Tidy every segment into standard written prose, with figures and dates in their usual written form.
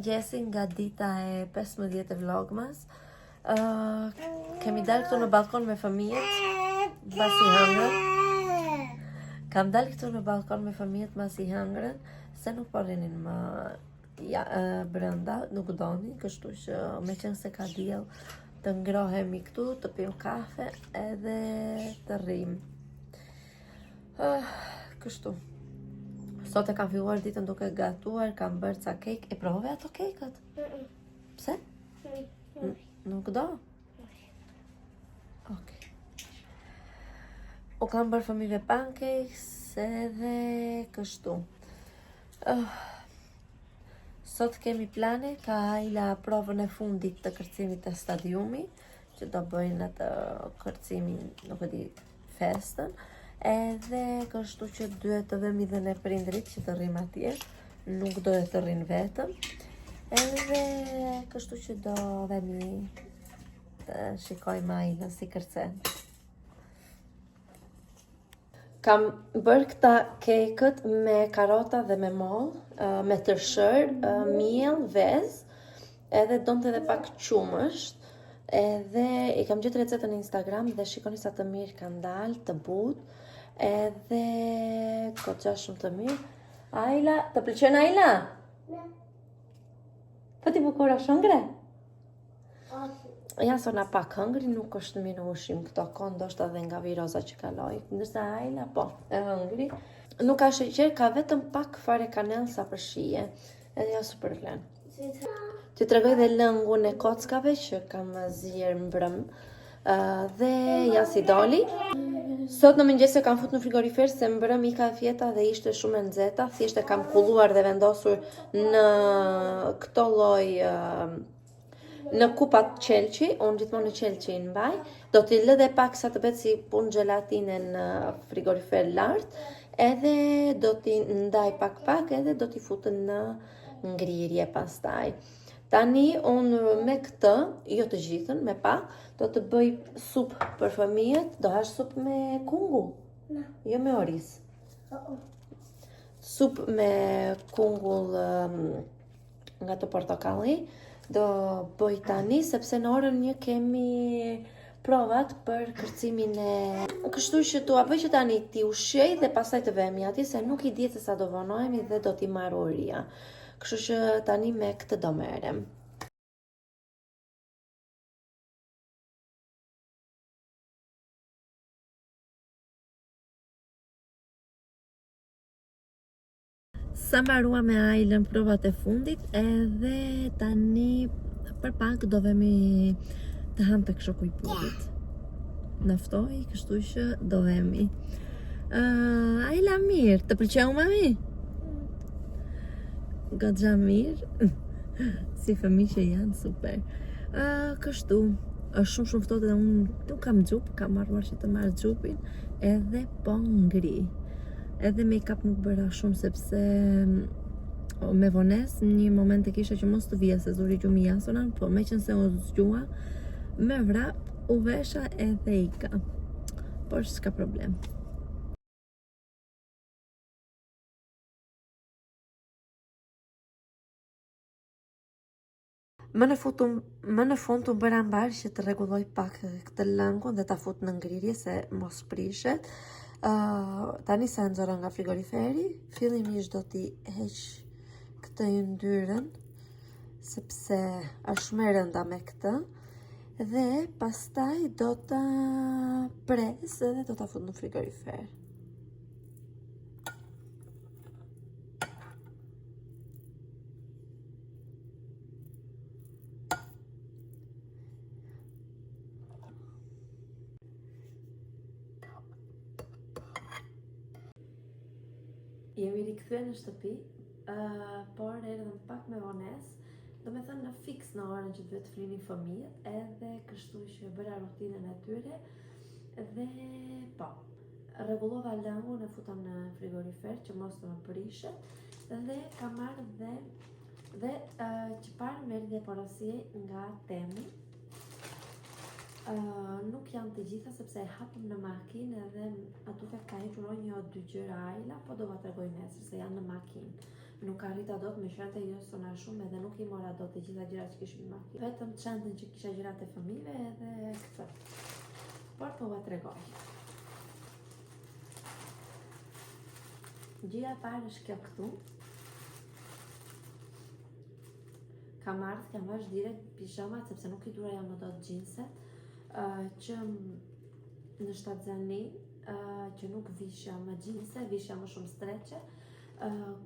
mëngjesi nga dita e 15 e vlogmas. Kemi dalë këtu në balkon me fëmijët, mbasi hëngrën. Kam dalë këtu në balkon me fëmijët mbasi hëngrën, se nuk po rinin më brenda, nuk doni, kështu që me qenë se ka diell të ngrohemi këtu, të pim kafe edhe të rrim. Kështu. Sot e kam filluar ditën duke gatuar, kam bërë ca kek. E provove ato kekët? Pse? Nuk do? Ok. U kam bërë fëmijëve pancakes edhe kështu. Sot kemi plane, ka Ajla provën e fundit të kërcimit të stadiumi, që do bëjnë atë kërcimin, nuk e di, festën. Edhe kështu që duhet të vëmi dhe ne prindrit që të rrim atje, nuk do të rrin vetëm. Edhe kështu që do vëmi të shikojmë Ajlën si kërcen. Kam bërë këta kekët me karota dhe me moll, me tërshër, miell, vezë, edhe donte edhe pak qumësht. Edhe i kam gjetë recetën në Instagram dhe shikoni sa të mirë kanë dalë, të butë, edhe goxha shumë të mirë. Ajla, të pëlqen Ajla? Ne. Po ti bukura shëngre? Ja sona pak hëngri, nuk është mirë ushqim këto kohë, ndoshta edhe nga viroza që kaloi. Ndërsa Ajla po, e hëngri. Nuk ka sheqer, ka vetëm pak fare kanellë sa për shije. Edhe ja super vlen. Ti tregoj dhe lëngun e kockave që kam zier mbrëm. Dhe ja si doli. Sot në mëngjes e kam fut në frigorifer se mbrëm i ka fjeta dhe ishte shumë e nxehta. Thjesht e kam kulluar dhe vendosur në këto lloj në kupat qelqi, unë gjithmonë në qelqi në mbaj, do t'i lë dhe pak sa të bëhet si punë gjelatine në frigorifer lart, edhe do t'i ndaj pak edhe do t'i futë në ngrirje pastaj. Tani unë me këtë, jo të gjithën, me pak, do të bëj supë për fëmijët, do hash supë me kungull? Jo me oriz. Supë me kungull nga të portokalli, do bëj tani, sepse në orën 1 kemi provat për kërcimin e... Kështu që tua bëj që tani ti ushqej dhe pastaj të vemi ati, se nuk i dihet se sa do vonohemi dhe do t'i marr uria. Kështu që tani me këtë do merrem. Sa mbarua me Ajlën provat e fundit, edhe tani për pak do vemi të ham tek shoku i putit. Naftoj, kështu që do vemi. Ajla mirë, të pëlqeu mami? Goxha mirë. Si fëmijë që janë, super. Kështu, është shumë ftohtë dhe unë nuk kam xhup, kam marruar që të marr xhupin, edhe po ngri. Edhe make-up nuk bëra shumë sepse me vones një moment e kisha që mos të vija se zuri gjumi jasona, po me qenë se u zgjua, me vrap u vesha edhe ika. Por s'ka problem. Më në fund u bëra mbar që të rregulloj pak këtë lëngun dhe ta fut në ngrirje se mos prishet. Tani sa nxorra nga frigoriferi, fillimisht do t'i heq këtë yndyrën, sepse është më rënda me këtë, dhe pastaj do ta pres edhe do ta fut në frigorifer. Jemi rikthyer në shtëpi, por erdhëm pak me vones, do me thënë në fix në orën që duhet të flinin fëmijët, edhe kështu që bëra rutinën e tyre, dhe po, rregullova lëngun e futa në frigorifer që mos të më prishet, dhe kam marrë dhe që parë merr dhe porosie nga Temu. Nuk janë të gjitha sepse e hapëm në makinë edhe atufe ka hequr një o dy gjëra Ajla, po do va tregoj nesër se janë në makinë. Nuk arrita dot me qente jo sona shumë edhe nuk I mora dot të gjitha gjërat që kishim në makinë. Vetëm çantën që kisha gjërat e fëmijëve edhe këtë. Por po va tregoj. Gjëja e parë është kjo këtu. Kam vash direkt pijamat sepse nuk I duraja më dot xhinset, që në shtatzani që nuk vishja më xhinse, vishja më shumë streqe.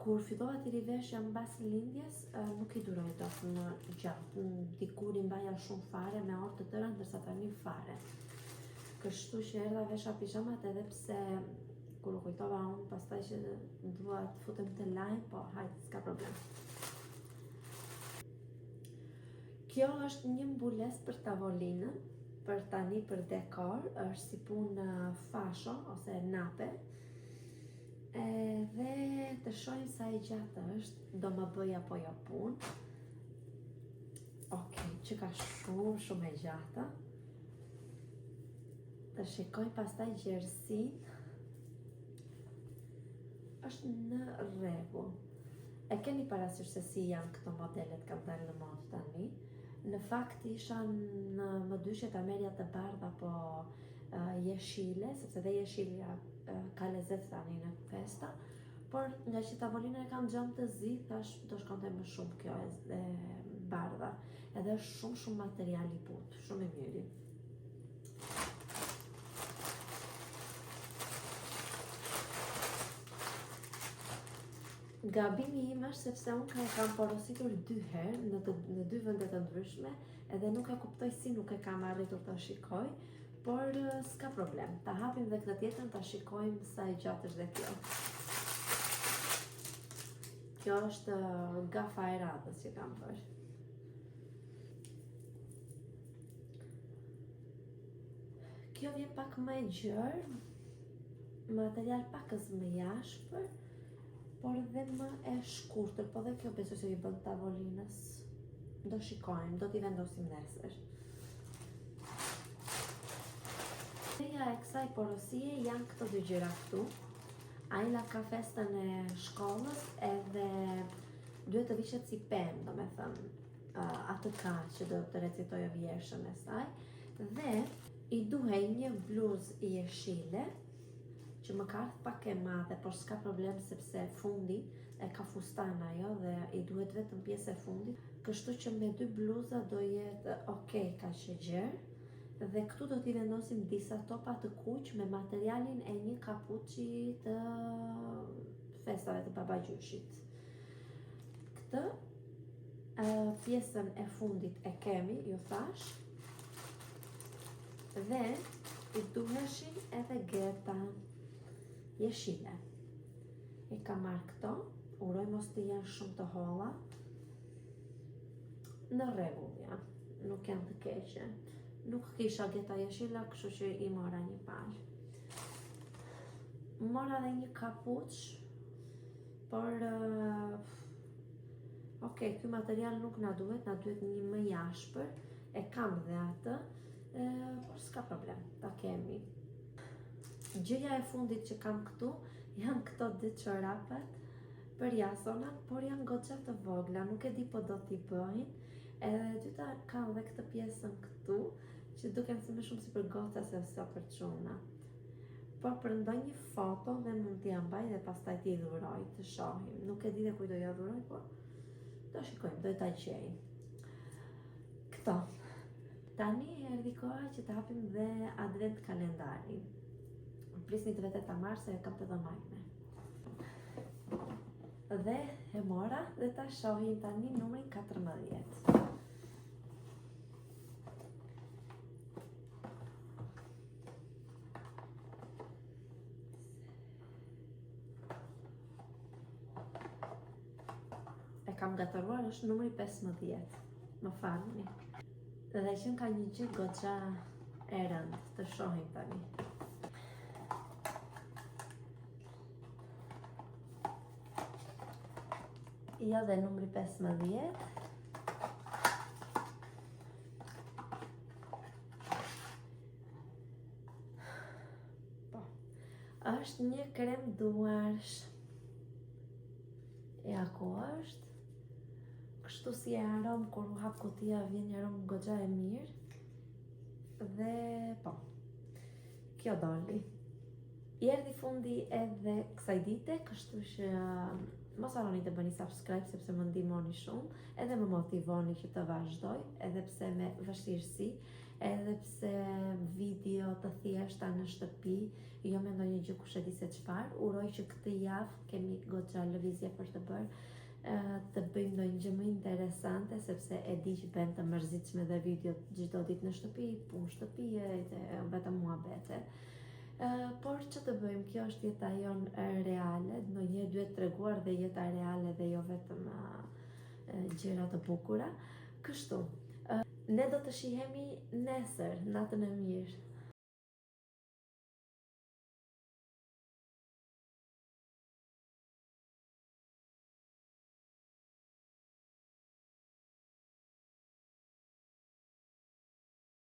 Kur fillova të riveshja mbas lindjes, nuk I duroj dot në gjatë. Dikur I mbaja shumë fare me orë të tëra, ndërsa tani fare. Kështu që erdha vesha pijamat edhe pse kur u kujtova unë pastaj që dua të futem të lajm, po hajde, s'ka problem. Kjo është një mbulesë për tavolinën, për tani për dekor, është si punë fasho ose nape. Dhe të shohim sa I gjatë është, do më bëj apo jo punë. Okej, që ka shumë e gjata. Të shikoj pastaj gjerësinë. Është në rregull. E keni parasysh se si janë këto modelet kam dalë në modë tani. Në fakt isha më dyshje ta merja të bardha apo jeshile, sepse dhe jeshilja ka lezet tani në festa, por nga që tavolinën e kam gjam të zi, thash do shkonte më shumë kjo e bardha. Edhe është shumë material I butë, shumë I miri. Gabimi im është sepse unë kam porositur 2 herë në 2 vende të ndryshme, edhe nuk e kuptoj si nuk e kam arritur të shikoj, por s'ka problem. Ta hapim dhe këtë tjetrën, ta shikojmë sa I gjatë është dhe kjo. Kjo është gafa e radhës që kam bërë. Kjo vjen pak më e gjerë, material pakës më jashpër, por dhe më e shkurtër, po dhe kjo besoj se I bën tavolinës. Do shikojmë, do t'i vendosim nesër. Ideja e kësaj porosie janë këto 2 gjëra këtu. Ajla ka festën e shkollës edhe duhet të vishet si pemë, do me thënë, atë ka që do të recitoj vjershën e saj. Dhe I duhej një bluzë jeshile, që më ka ardhur pak e madhe, por s'ka problem sepse fundi e ka fustan ajo dhe I duhet vetëm pjesë e fundit. Kështu që me 2 bluza do jetë okej, ka që gjerë. Dhe këtu do t'i vendosim disa topa të kuq me materialin e një kapuçi të festave të babagjyshit. Këtë pjesën e fundit e kemi, ju thash. Dhe I duheshin edhe geta jeshile. I ka marrë këto, uroj mos të jenë shumë të holla. Në rregull janë, nuk janë të keqe. Nuk kisha geta jeshila, kështu që I mora një palë. Mora dhe një kapuç, por okej, ky material nuk na duhet një më jashpër, e kam dhe atë, por s'ka problem, ta kemi. Gjëja e fundit që kam këtu janë këto 2 çorapat për jasona, por janë goxha të vogla, nuk e di po do t'i bëjnë. Edhe dyta kanë dhe këtë pjesën këtu, që duken si më shumë si për goca se sa për çuna. Por për ndonjë foto dhe mund t'i mbaj dhe pastaj t'i dhuroj, të shohim. Nuk e di dhe kuj do ja dhuroj, por do shikojmë, do ta gjejmë. Këto. Tani erdhi koha që të hapim dhe advent kalendarin. Prisni të vete ta marrë se e kam të dhomajme. Dhe e mora dhe ta shohim tani numrin 14. E kam gatuar, është numri 15. Më falni. Dhe që ka një gjë goxha e rëndë, të shohim tani. Jo dhe numri 15. Po. Është një krem duarsh. ako është. Kështu si e arom, kur u hap kutia vjen një arom goxha e mirë. Dhe po, kjo doli. I erdhi fundi edhe kësaj dite, kështu që mos harroni të bëni subscribe sepse më ndihmoni shumë, edhe më motivoni që të vazhdoj, edhe pse me vështirësi, edhe pse video të thjeshta në shtëpi, jo me ndonjë gjë kush e di se çfarë. Uroj që këtë javë kemi goxha lëvizje për të bërë, të bëjmë ndonjë gjë më interesante, sepse e di që bën të mërzitshme dhe video çdo ditë në shtëpi, punë shtëpie, vetëm muhabete. Por që të bëjmë, kjo është jeta jonë reale, ndonjëherë duhet treguar dhe jeta reale dhe jo vetëm gjëra të bukura. Kështu, ne do të shihemi nesër, natën e mirë.